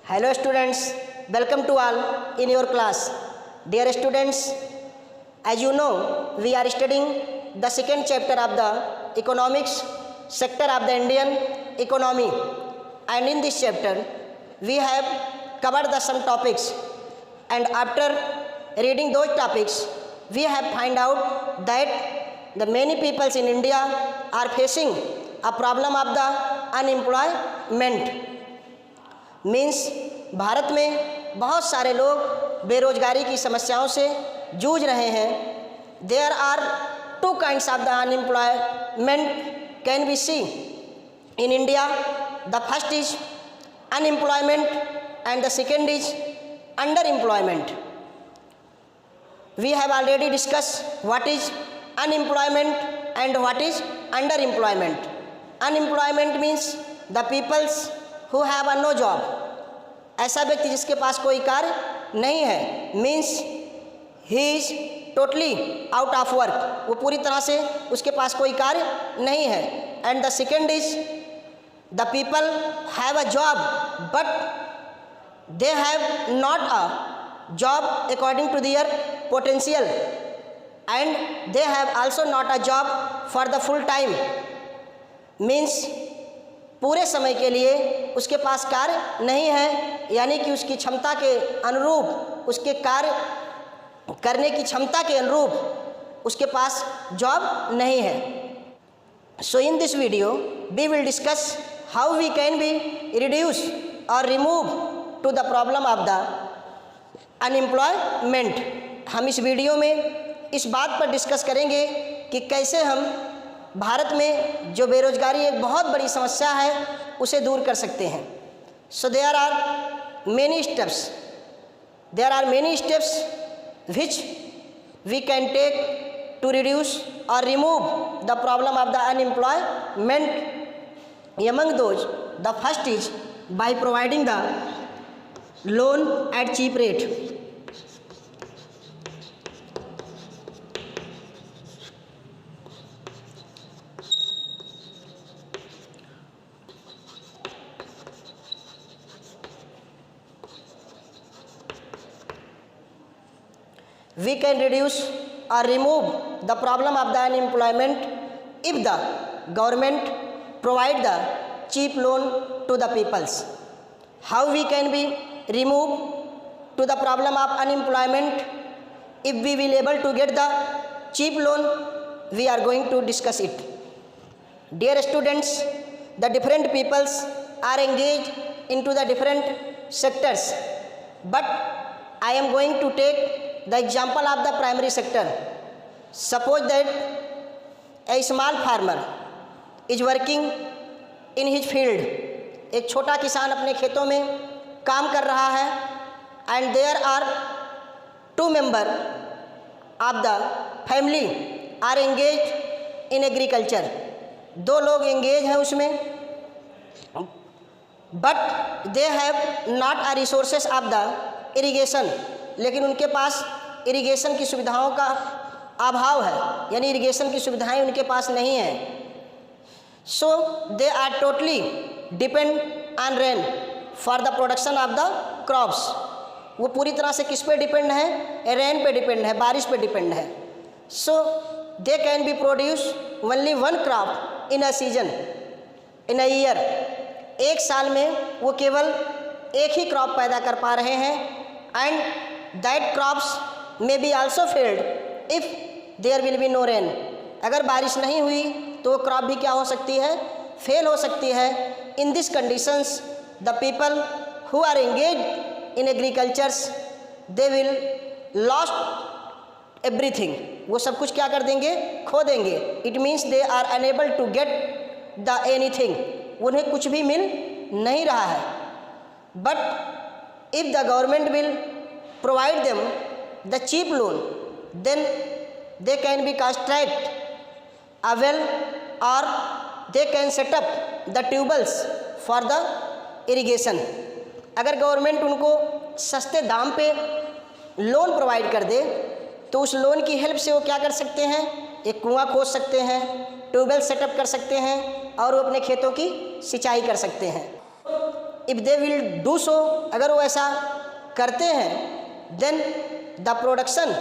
Hello students, welcome to all in your class. Dear students, as you know, we are studying the second chapter of the economics sector of the Indian economy, and in this chapter we have covered some topics, and after reading those topics we have find out that the many peoples in India are facing a problem of the unemployment. Means Bharat में बहुत सारे लोग बेरोजगारी की समस्याओं से जूझ रहे हैं. There are two kinds of the unemployment can be see in India. The first is unemployment and the second is under employment. We have already discuss what is unemployment and what is under employment. Unemployment means the peoples who have no job. ऐसा व्यक्ति जिसके पास कोई कार्य नहीं है. Means he is totally out of work. वो पूरी तरह से उसके पास कोई कार्य नहीं है. And the second is the people have a job but they have not a job according to their potential, and they have also not a job for the full time. Means पूरे समय के लिए उसके पास कार्य नहीं है, यानी कि उसकी क्षमता के अनुरूप, उसके कार्य करने की क्षमता के अनुरूप उसके पास जॉब नहीं है. So in this video we will discuss how we can be reduce or remove to the problem of the unemployment. हम इस वीडियो में इस बात पर डिस्कस करेंगे कि कैसे हम भारत में जो बेरोजगारी एक बहुत बड़ी समस्या है उसे दूर कर सकते हैं. So there are many steps which we can take to reduce or remove the problem of the unemployment. Among those the first is by providing the loan at cheap rate. We can reduce or remove the problem of the unemployment if the government provide the cheap loan to the peoples. How we can be remove to the problem of unemployment if we will able to get the cheap loan? We are going to discuss it. Dear students, the different peoples are engaged into the different sectors, but I am going to take the example of the primary sector. Suppose that a small farmer is working in his field. एक छोटा किसान अपने खेतों में काम कर रहा है, and there are two members of the family are engaged in agriculture. दो लोग engage हैं उसमें, but they have not a resources of the irrigation. लेकिन उनके पास इरिगेशन की सुविधाओं का अभाव है, यानी इरिगेशन की सुविधाएं उनके पास नहीं है. So they are totally depend on rain for the production of the crops. वो पूरी तरह से किस पे डिपेंड है? रेन पे डिपेंड है, बारिश पे डिपेंड है. So they can be produce only one crop in a season, in a year. एक साल में वो केवल एक ही क्रॉप पैदा कर पा रहे हैं, and that crops may be also failed if there will be no rain. अगर बारिश नहीं हुई तो वो क्रॉप भी क्या हो सकती है? फेल हो सकती है. In these conditions the people who are engaged in agriculture they will lost everything. वो सब कुछ क्या कर देंगे? खो देंगे. It means they are unable to get the anything. उन्हें कुछ भी मिल नहीं रहा है. But if the government will provide them the cheap loan, then they can be construct a well or they can set up the tubes for the irrigation. अगर government उनको सस्ते दाम पे लोन प्रोवाइड कर दे तो उस लोन की help से वो क्या कर सकते हैं? एक कुआं खोद सकते हैं, ट्यूबवेल सेटअप कर सकते हैं और वो अपने खेतों की सिंचाई कर सकते हैं. If they will do so, अगर वो ऐसा करते हैं, then the production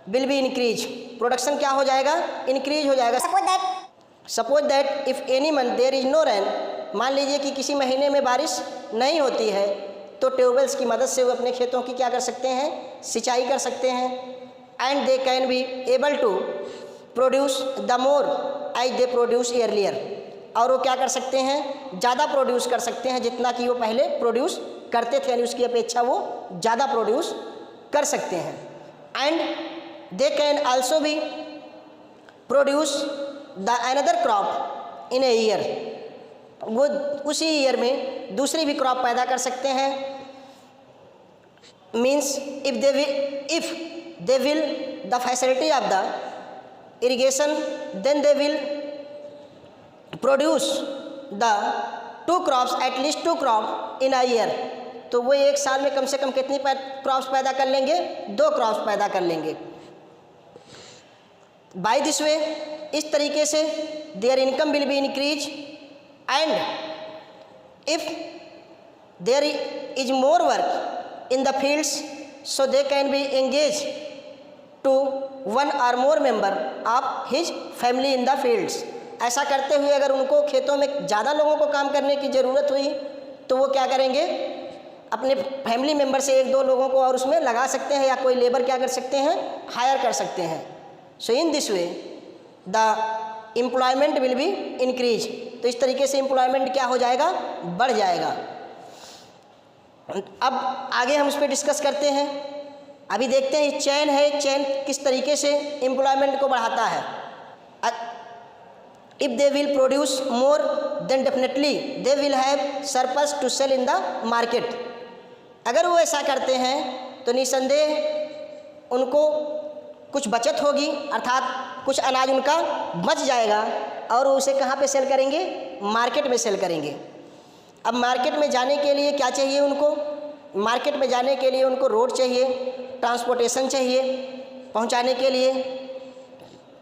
will be increase, production क्या हो जाएगा, इंक्रीज हो जाएगा। Suppose that if any month there is no rain, मान लीजिए कि किसी महीने में बारिश नहीं होती है, तो ट्यूबवेल्स की मदद से वो अपने खेतों की क्या कर सकते हैं, सिंचाई कर सकते हैं। And they can be able to produce the more as they produce earlier, और वो क्या कर सकते हैं, ज़्यादा प्रोड्यूस कर सकते हैं जितना कि वो पहले प्रोड्यूस करते थे, यानी उसकी अपेक्षा वो ज़्यादा प्रोड्यूस कर सकते हैं। And they can also be produce the another crop in a year, वो उसी ईयर में दूसरी भी क्रॉप पैदा कर सकते हैं। Means if they will the facility of the irrigation, then they will produce the 2 crops, at least 2 crop in a year, तो वो एक साल में कम से कम कितनी क्रॉप्स पैदा कर लेंगे, 2 क्रॉप्स पैदा कर लेंगे। बाय दिस वे, इस तरीके से their income will be increase, and if there is more work in the fields, so they can be engage to 1 or more member of his family in the fields. ऐसा करते हुए अगर उनको खेतों में ज़्यादा लोगों को काम करने की ज़रूरत हुई, तो वो क्या करेंगे, अपने फैमिली मेम्बर से 1-2 लोगों को और उसमें लगा सकते हैं, या कोई लेबर क्या कर सकते हैं, हायर कर सकते हैं। So in this way the employment will be increase, तो इस तरीके से एम्प्लॉयमेंट क्या हो जाएगा, बढ़ जाएगा। अब आगे हम उस पर डिस्कस करते हैं। अभी देखते हैं चेन है, चेन किस तरीके से एम्प्लॉयमेंट को बढ़ाता है। If they will produce more, then definitely they will have surplus to sell in the market. अगर वो ऐसा करते हैं तो निसंदेह उनको कुछ बचत होगी, अर्थात कुछ अनाज उनका बच जाएगा, और उसे कहाँ पे सेल करेंगे, मार्केट में सेल करेंगे। अब मार्केट में जाने के लिए क्या चाहिए उनको, मार्केट में जाने के लिए उनको रोड चाहिए, ट्रांसपोर्टेशन चाहिए पहुंचाने के लिए।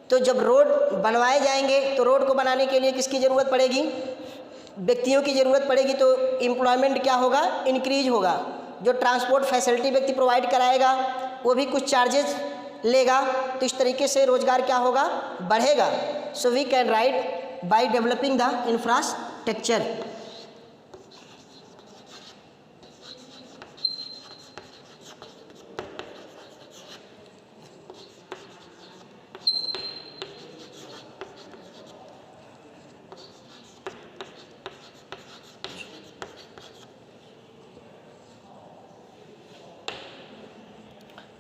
तो जब रोड बनवाए जाएंगे, तो रोड को बनाने के लिए किसकी ज़रूरत पड़ेगी, व्यक्तियों की ज़रूरत पड़ेगी, तो एम्प्लॉयमेंट क्या होगा, इंक्रीज होगा। जो ट्रांसपोर्ट फैसिलिटी व्यक्ति प्रोवाइड कराएगा वो भी कुछ चार्जेस लेगा, तो इस तरीके से रोजगार क्या होगा, बढ़ेगा। So we can write by developing the infrastructure.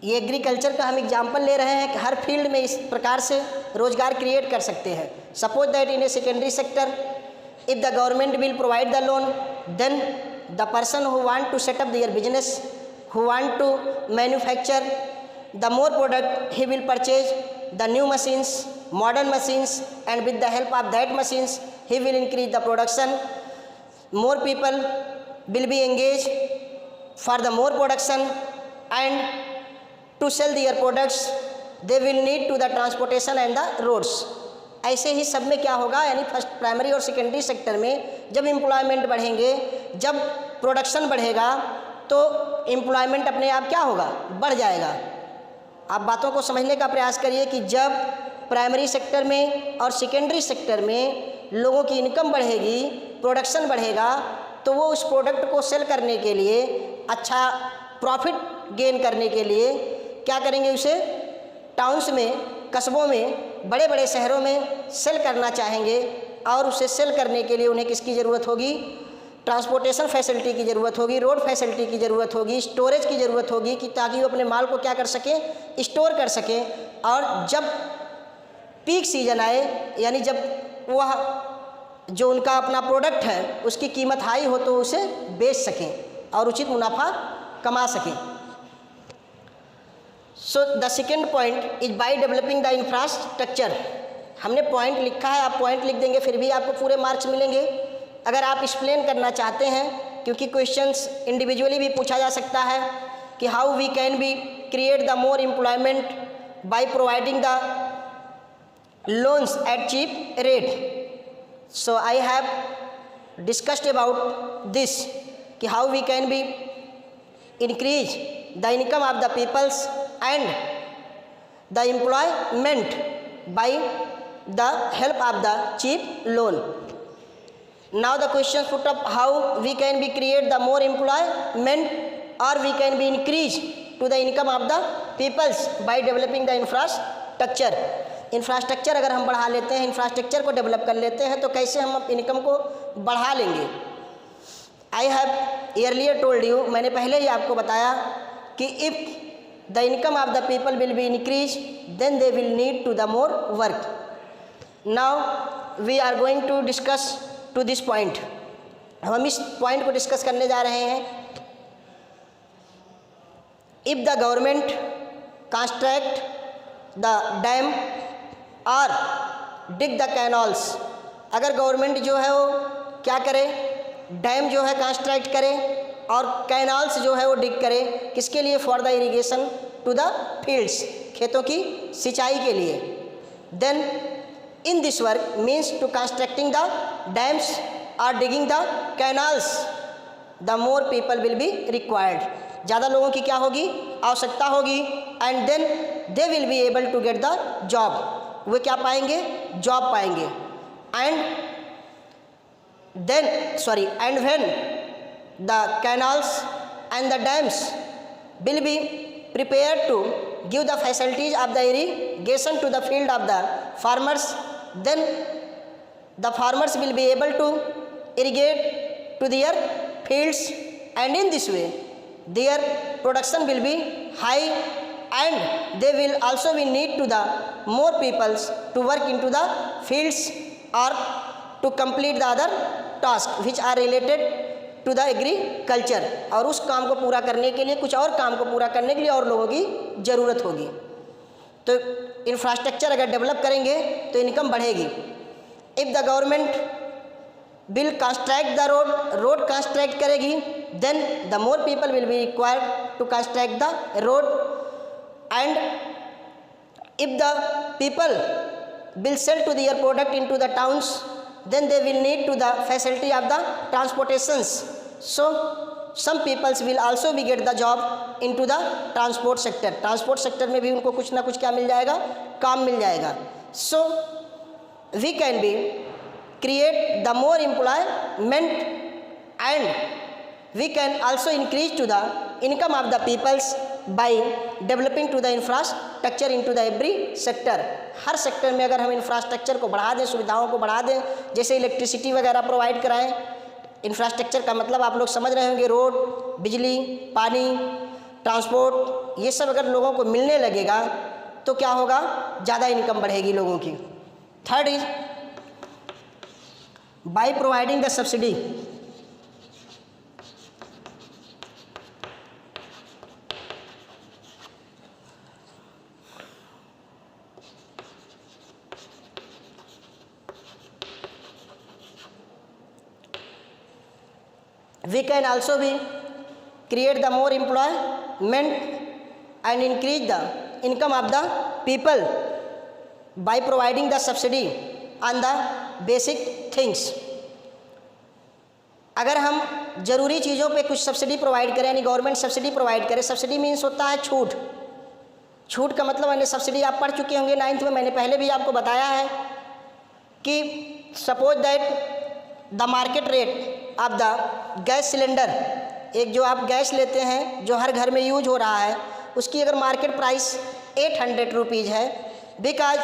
ये एग्रीकल्चर का हम एग्जाम्पल ले रहे हैं कि हर फील्ड में इस प्रकार से रोजगार क्रिएट कर सकते हैं। Suppose that in a secondary sector, if the government will provide the loan, then the person who want to set up their business, who want to manufacture the more product, he will purchase the new machines, modern machines, and with the help of that machines he will increase the production. More people will be engage for the more production, and to sell their products they will need to the transportation and the roads। ऐसे ही सब में क्या होगा, यानी first primary और secondary sector में जब employment बढ़ेंगे, जब प्रोडक्शन बढ़ेगा, तो एम्प्लॉयमेंट अपने आप क्या होगा, बढ़ जाएगा। आप बातों को समझने का प्रयास करिए कि जब प्राइमरी सेक्टर में और सेकेंडरी सेक्टर में लोगों की इनकम बढ़ेगी, प्रोडक्शन बढ़ेगा, तो वो उस प्रोडक्ट को सेल करने के लिए, अच्छा प्रॉफिट गेन करने के लिए क्या करेंगे, उसे टाउन्स में, कस्बों में, बड़े बड़े शहरों में सेल करना चाहेंगे। और उसे सेल करने के लिए उन्हें किसकी ज़रूरत होगी, ट्रांसपोर्टेशन फैसिलिटी की ज़रूरत होगी, रोड फैसिलिटी की ज़रूरत होगी, स्टोरेज की ज़रूरत होगी, कि ताकि वो अपने माल को क्या कर सकें, स्टोर कर सकें। और जब पीक सीजन आए, यानी जब वह जो उनका अपना प्रोडक्ट है उसकी कीमत हाई हो, तो उसे बेच सकें और उचित मुनाफा कमा सकें। So the second point is by developing the infrastructure. हमने पॉइंट लिखा है, आप पॉइंट लिख देंगे, फिर भी आपको पूरे मार्क्स मिलेंगे। अगर आप एक्सप्लेन करना चाहते हैं, क्योंकि क्वेश्चंस इंडिविजुअली भी पूछा जा सकता है कि how we can be create the more employment by providing the loans at cheap rate. So I have discussed about this. कि how we can be increase the income of the peoples and the employment by the help of the cheap loan. Now the question put up, how we can be create the more employment or we can be increase to the income of the peoples by developing the infrastructure. Infrastructure अगर हम बढ़ा लेते हैं, infrastructure को develop कर लेते हैं तो कैसे हम इनकम को बढ़ा लेंगे. I have earlier told you, मैंने पहले ही आपको बताया कि if the income of the people will be increased then they will need to the more work. Now we are going to discuss to this point. हम इस point को discuss करने जा रहे हैं. If the government construct the dam और dig the canals, अगर government जो है वो क्या करे, डैम जो है कंस्ट्रक्ट करे और कैनाल्स जो है वो डिग करे, किसके लिए, for the irrigation to the fields, खेतों की सिंचाई के लिए. Then in this work means to constructing the dams or digging the canals, the more people will be required. ज़्यादा लोगों की क्या होगी, आवश्यकता होगी. and then they will be able to get the job, वे क्या पाएंगे, जॉब पाएंगे. and when the canals and the dams will be prepared to give the facilities of the irrigation to the field of the farmers, then the farmers will be able to irrigate to their fields, and in this way their production will be high and they will also be need to the more peoples to work into the fields or to complete the other tasks which are related to the agriculture. और उस काम को पूरा करने के लिए, कुछ और काम को पूरा करने के लिए और लोगों की ज़रूरत होगी. तो इंफ्रास्ट्रक्चर अगर डेवलप करेंगे तो इनकम बढ़ेगी. If the government will construct the road construct करेगी, then the more people will be required to construct the road. And if the people will sell to their product into the towns, then they will need to the facility of the transportations. So some peoples will also be get the job into the transport sector. transport sector में भी उनको कुछ ना कुछ क्या मिल जाएगा, काम मिल जाएगा. So we can be create the more employment and we can also increase to the income of the peoples by developing to the infrastructure into the every sector. Her sector में अगर हम इंफ्रास्ट्रक्चर को बढ़ा दें, सुविधाओं को बढ़ा दें, जैसे इलेक्ट्रिसिटी वगैरह प्रोवाइड कराएं. इंफ्रास्ट्रक्चर का मतलब आप लोग समझ रहे होंगे, रोड, बिजली, पानी, ट्रांसपोर्ट, ये सब अगर लोगों को मिलने लगेगा तो क्या होगा, ज़्यादा इनकम बढ़ेगी लोगों की. Third is by providing the subsidy. We can also be create the more employment and increase the income of the people by providing the subsidy on the basic things. अगर हम ज़रूरी चीज़ों पे कुछ सब्सिडी प्रोवाइड करें, यानी government subsidy provide करे. Subsidy means होता है छूट. छूट का मतलब मैंने सब्सिडी आप पढ़ चुके होंगे 9th में, मैंने पहले भी आपको बताया है कि suppose that the market rate of the gas cylinder, एक जो आप गैस लेते हैं जो हर घर में यूज हो रहा है, उसकी अगर मार्केट प्राइस 800 रुपीज़ है, because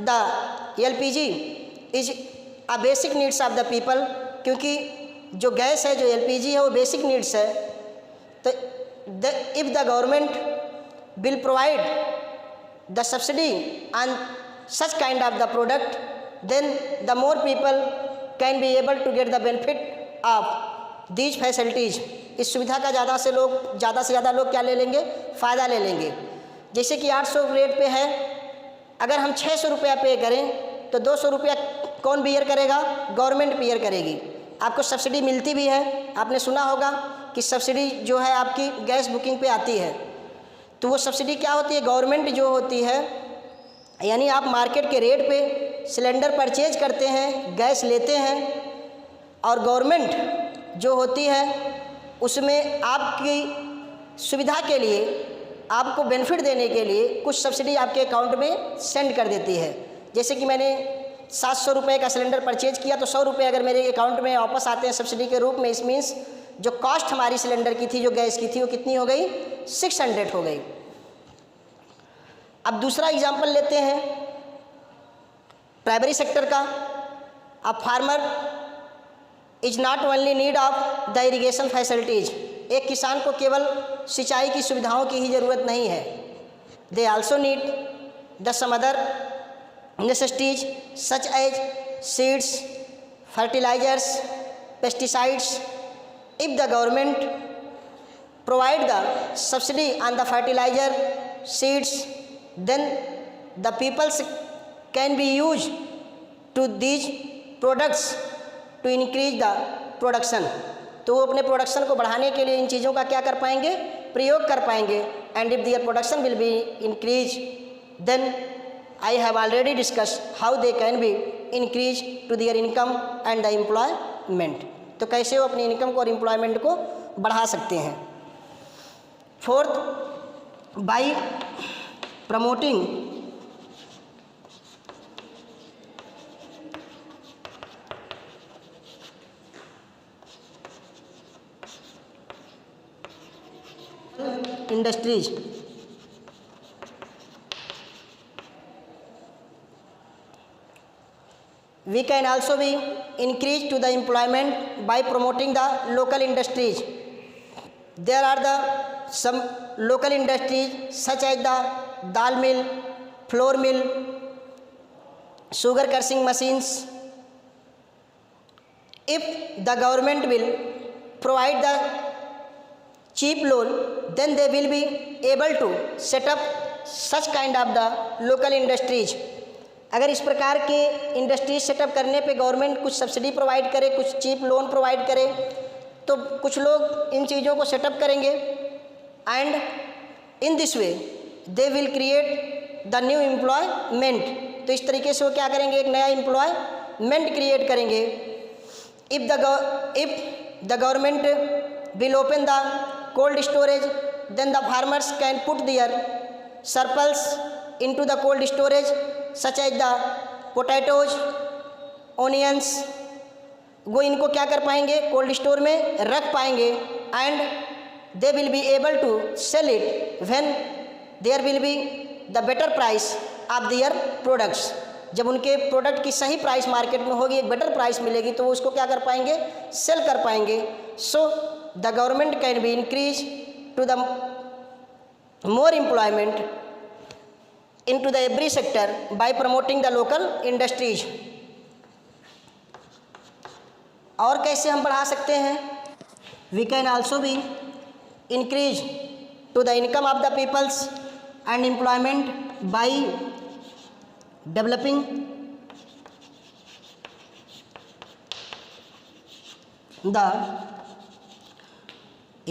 the LPG is a basic needs of the people, क्योंकि जो गैस है, जो LPG है, वो बेसिक नीड्स है. तो if the government will provide the subsidy on such kind of the product, then the more people can be able to get the benefit of these facilities. इस सुविधा का ज़्यादा से ज़्यादा लोग क्या ले लेंगे, फ़ायदा ले लेंगे. जैसे कि 800 रेट पे है, अगर हम 600 रुपया पे करें तो 200 रुपया कौन बियर करेगा, गवर्नमेंट बियर करेगी. आपको सब्सिडी मिलती भी है, आपने सुना होगा कि सब्सिडी जो है आपकी गैस बुकिंग पे आती है. तो वो सब्सिडी क्या होती है, गवर्नमेंट जो होती है, यानी आप मार्केट के रेट पे सिलेंडर परचेज करते हैं, गैस लेते हैं, और गवर्नमेंट जो होती है उसमें आपकी सुविधा के लिए, आपको बेनिफिट देने के लिए कुछ सब्सिडी आपके अकाउंट में सेंड कर देती है। जैसे कि मैंने 700 रुपये का सिलेंडर परचेज किया तो 100 रुपये अगर मेरे अकाउंट में वापस आते हैं सब्सिडी के रूप में, इस मीन्स जो कॉस्ट हमारी सिलेंडर की थी, जो गैस की थी, वो कितनी हो गई? 600 हो गई। अब दूसरा एग्जाम्पल लेते हैं प्राइमरी सेक्टर का। अब farmer is not only need of the irrigation facilities, एक किसान को केवल सिंचाई की सुविधाओं की ही ज़रूरत नहीं है। They also need the some other necessities such as seeds, fertilizers, pesticides. If the government provide the subsidy on the fertilizer, seeds, then the peoples can be used to these products to increase the production। तो वो अपने production को बढ़ाने के लिए इन चीज़ों का क्या कर पाएंगे? प्रयोग कर पाएंगे। And if their production will be increase, then I have already discuss how they can be increase to their income and the employment. तो कैसे वो अपनी इनकम को और एम्प्लॉयमेंट को बढ़ा सकते हैं। Fourth, by promoting industries, we can also be increased to the employment by promoting the local industries. There are the some local industries such as the dal mill, flour mill, sugar crushing machines. If the government will provide the cheap loan, then they will be able to set up such kind of the local industries. अगर इस प्रकार के industries setup करने पे government कुछ subsidy provide करे, कुछ cheap loan provide करे, तो कुछ लोग इन चीज़ों को सेटअप करेंगे and in this way they will create the new employment. तो इस तरीके से वो क्या करेंगे? एक नया एम्प्लॉयमेंट क्रिएट करेंगे। If the government will open the cold storage, then the farmers can put their surplus into the cold storage such as the potatoes, onions. वो इनको क्या कर पाएंगे? कोल्ड स्टोर में रख पाएंगे and they will be able to sell it when there will be the better price of their products. जब उनके प्रोडक्ट की सही प्राइस मार्केट में होगी, एक बेटर प्राइस मिलेगी, तो वो उसको क्या कर पाएंगे? सेल कर पाएंगे। So the government can be increase to the more employment into the every sector by promoting the local industries। और कैसे हम बढ़ा सकते हैं? We can also be increase to the income of the peoples and employment by developing the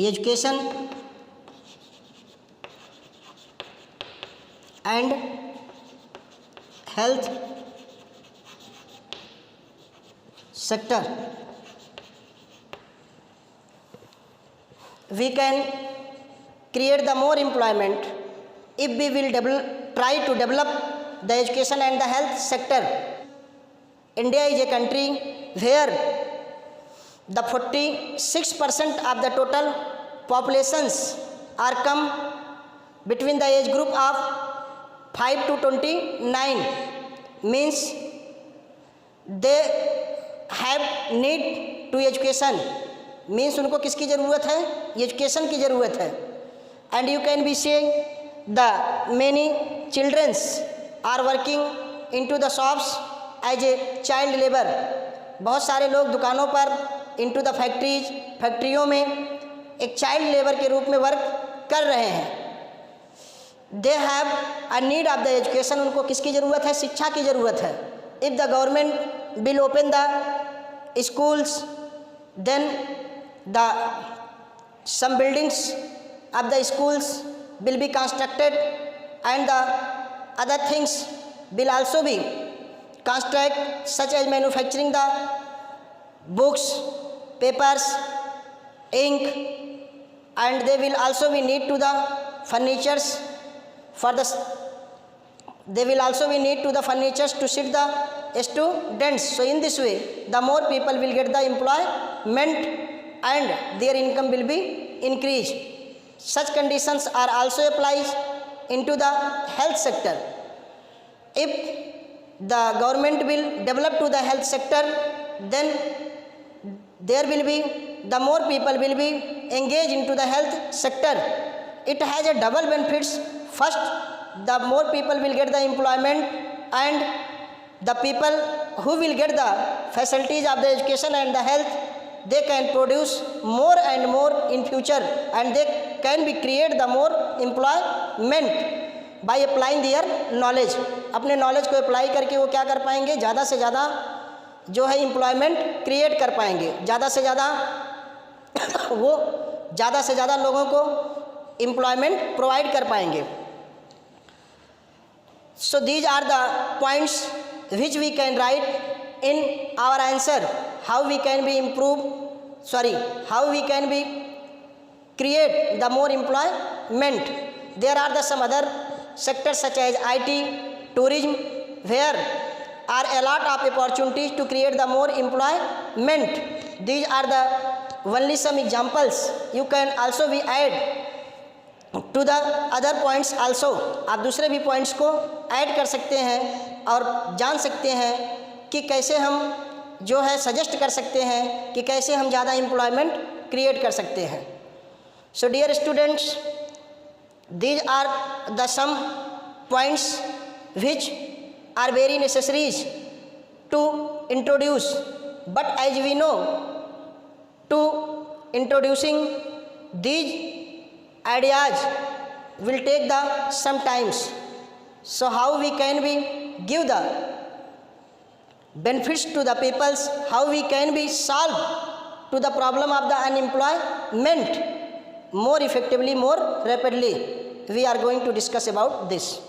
education and health sector। We can create the more employment if we will try to develop the education and the health sector। India is a country where the 46% of the total populations are come between the age group of 5 to 29, means they have need to education, means उनको किसकी ज़रूरत है? Education की ज़रूरत है। And you can be seeing the many childrens are working into the shops as a child labor। बहुत सारे लोग दुकानों पर into the factories, फैक्ट्रियों में एक चाइल्ड लेबर के रूप में वर्क कर रहे हैं। They have a need of the education, उनको किसकी ज़रूरत है? शिक्षा की ज़रूरत है। If the government will open the schools, then the some buildings of the schools will be constructed and the other things will also be construct such as manufacturing the books, papers ink, and they will also be need to the furnitures for the they will also be need to the furnitures to sit the students. So in this way the more people will get the employment and their income will be increased. Such conditions are also applied into the health sector. If the government will develop to the health sector, then there will be the more people will be engaged into the health sector. It has a double benefits. First, the more people will get the employment, and the people who will get the facilities of the education and the health, they can produce more and more in future, and they can be create the more employment by applying their knowledge. अपने knowledge को apply करके वो क्या कर पाएंगे, ज़्यादा से ज़्यादा जो है एम्प्लॉयमेंट क्रिएट कर पाएंगे, ज़्यादा से ज़्यादा वो ज़्यादा से ज़्यादा लोगों को एम्प्लॉयमेंट प्रोवाइड कर पाएंगे. So these are the points which we can write in our answer. How we can be how we can be create the more employment. There are the some other sectors such as IT, tourism, where are a lot of opportunities to create the more employment. These are the only some examples. You can also be add to the other points also. आप दूसरे भी points को add कर सकते हैं और जान सकते हैं कि कैसे हम जो है सजेस्ट कर सकते हैं कि कैसे हम ज़्यादा एम्प्लॉयमेंट क्रिएट कर सकते हैं. So dear students, these are the some points which are very necessary to introduce, but as we know, to introducing these ideas will take the some times. So how we can be give the benefits to the peoples, how we can be solve to the problem of the unemployment more effectively, more rapidly, we are going to discuss about this.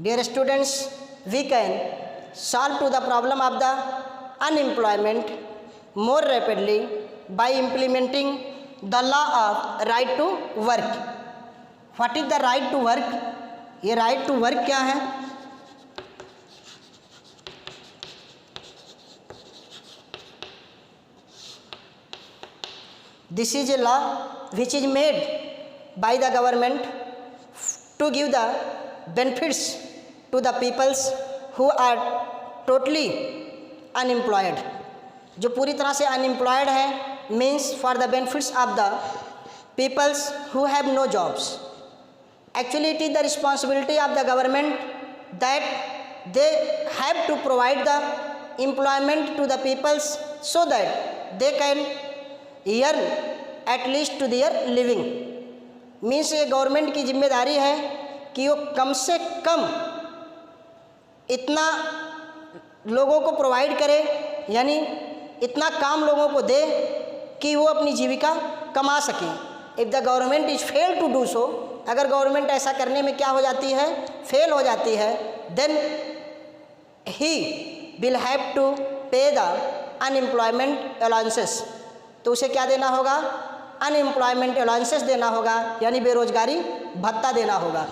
Dear students, we can solve to the problem of the unemployment more rapidly by implementing the law of right to work. What is the right to work? ये right to work क्या है? This is a law which is made by the government to give the benefits to the peoples who are totally unemployed. जो पूरी तरह से unemployed है, means for the benefits of the peoples who have no jobs. Actually it is the responsibility of the government that they have to provide the employment to the peoples so that they can earn at least to their living. Means ये government की जिम्मेदारी है कि वो कम से कम इतना लोगों को प्रोवाइड करे, यानी इतना काम लोगों को दे कि वो अपनी जीविका कमा सकें. If the government is fail to do so, अगर गवर्नमेंट ऐसा करने में क्या हो जाती है, फेल हो जाती है, then he will have to pay the unemployment allowances. तो उसे क्या देना होगा, अनएम्प्लॉयमेंट अलाउंसेस देना होगा, यानी बेरोजगारी भत्ता देना होगा.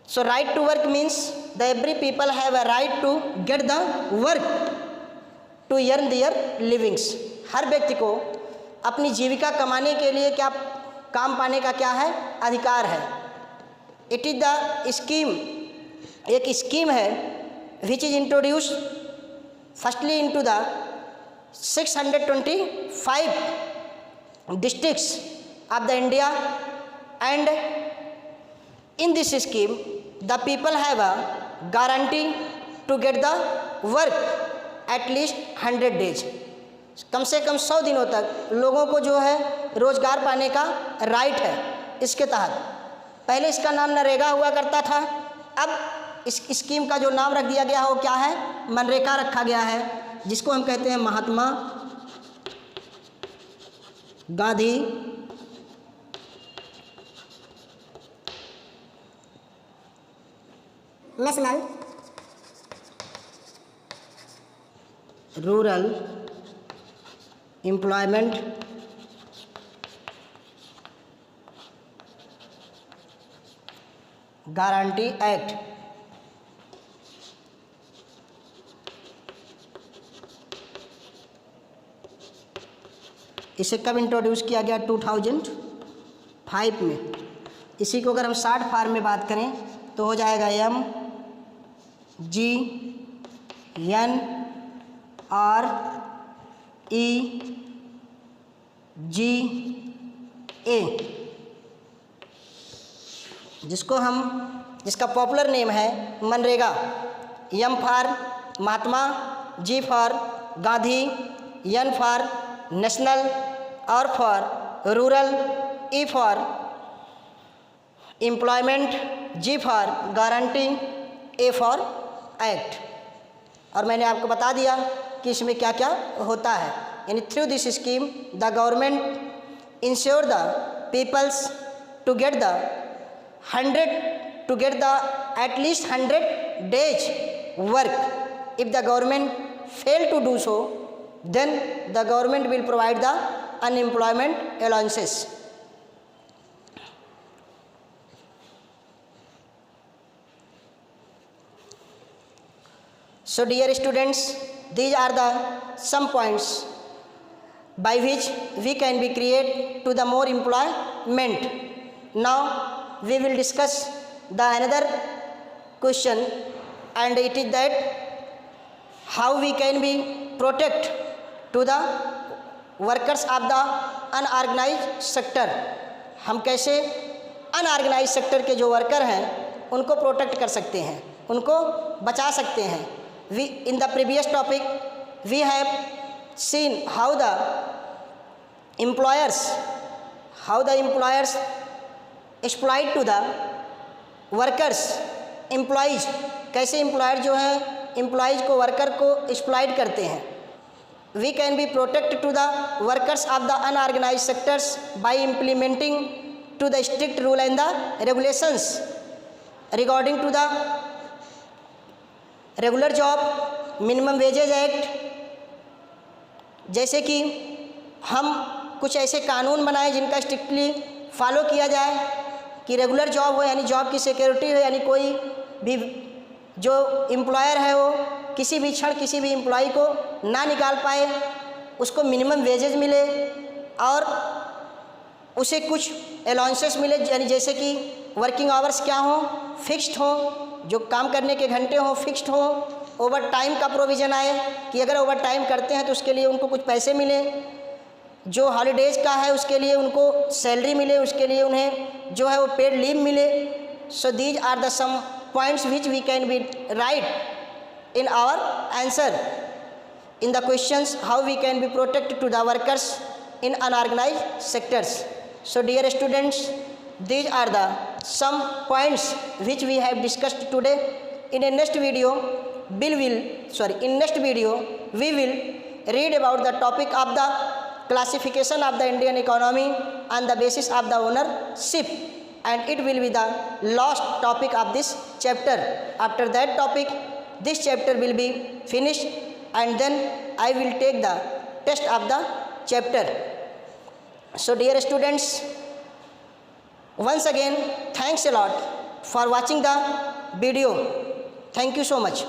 So right to work means that every people have a right to get the work to earn their livings. हर व्यक्ति को अपनी जीविका कमाने के लिए क्या काम पाने का क्या है, अधिकार है. It is the scheme, एक स्कीम है which is introduced firstly into the 625 districts of the India, and in this scheme the people have a guarantee to get the work at least 100 days. कम से कम 100 दिनों तक लोगों को जो है रोजगार पाने का राइट है। इसके तहत पहले इसका नाम नरेगा हुआ करता था, अब इस स्कीम का जो नाम रख दिया गया है वो क्या है, मनरेगा रखा गया है, जिसको हम कहते हैं Mahatma Gandhi National Rural Employment Guarantee Act. इसे कब इंट्रोड्यूस किया गया, 2005 में। इसी को अगर हम शार्ट फॉर्म में बात करें तो हो जाएगा MGNREGA, जिसका पॉपुलर नेम है MNREGA. M for Mahatma, G for Gandhi, N for national, R for rural, E for employment, G for guarantee, A for act. और मैंने आपको बता दिया कि इसमें क्या क्या होता है। यानी through this scheme the government ensure the peoples to get at least 100 days work. If the government fail to do so, then the government will provide the unemployment allowances. So dear students, these are the some points by which we can be create to the more employment. Now we will discuss the another question, and it is that how we can be protect to the workers of the unorganized sector. हम कैसे unorganised sector के जो worker हैं उनको protect कर सकते हैं, उनको बचा सकते हैं। In the previous topic we have seen how the employers exploit to the workers, employees, कैसे एम्प्लॉयर जो है एम्प्लॉयज़ को, वर्कर को एक्सप्लॉइट करते हैं। We can be protect to the workers of the unorganized sectors by implementing to the strict rule and the regulations regarding to the regular job minimum wages act. जैसे कि हम कुछ ऐसे कानून बनाएं जिनका स्ट्रिक्टली फॉलो किया जाए कि रेगुलर जॉब हो, यानी जॉब की सिक्योरिटी हो, यानी कोई भी जो एम्प्लॉयर है वो किसी भी क्षण किसी भी एम्प्लॉय को ना निकाल पाए, उसको मिनिमम वेजेज मिले और उसे कुछ अलाउंसेस मिले, यानी जैसे कि वर्किंग आवर्स क्या हो, फिक्स्ड हो, जो काम करने के घंटे हों फिक्स्ड हो, ओवर टाइम का प्रोविज़न आए कि अगर ओवर टाइम करते हैं तो उसके लिए उनको कुछ पैसे मिले, जो हॉलीडेज़ का है उसके लिए उनको सैलरी मिले, उसके लिए उन्हें जो है वो पेड लीव मिले। So these are the some points which we can be write in our answer in the questions how we can be protected to the workers in unorganized sectors. So dear students, these are the some points which we have discussed today. In next video we will read about the topic of the classification of the Indian economy on the basis of the ownership, and it will be the last topic of this chapter. After that topic this chapter will be finished, and then I will take the test of the chapter. So dear students, once again thanks a lot for watching the video. Thank you so much.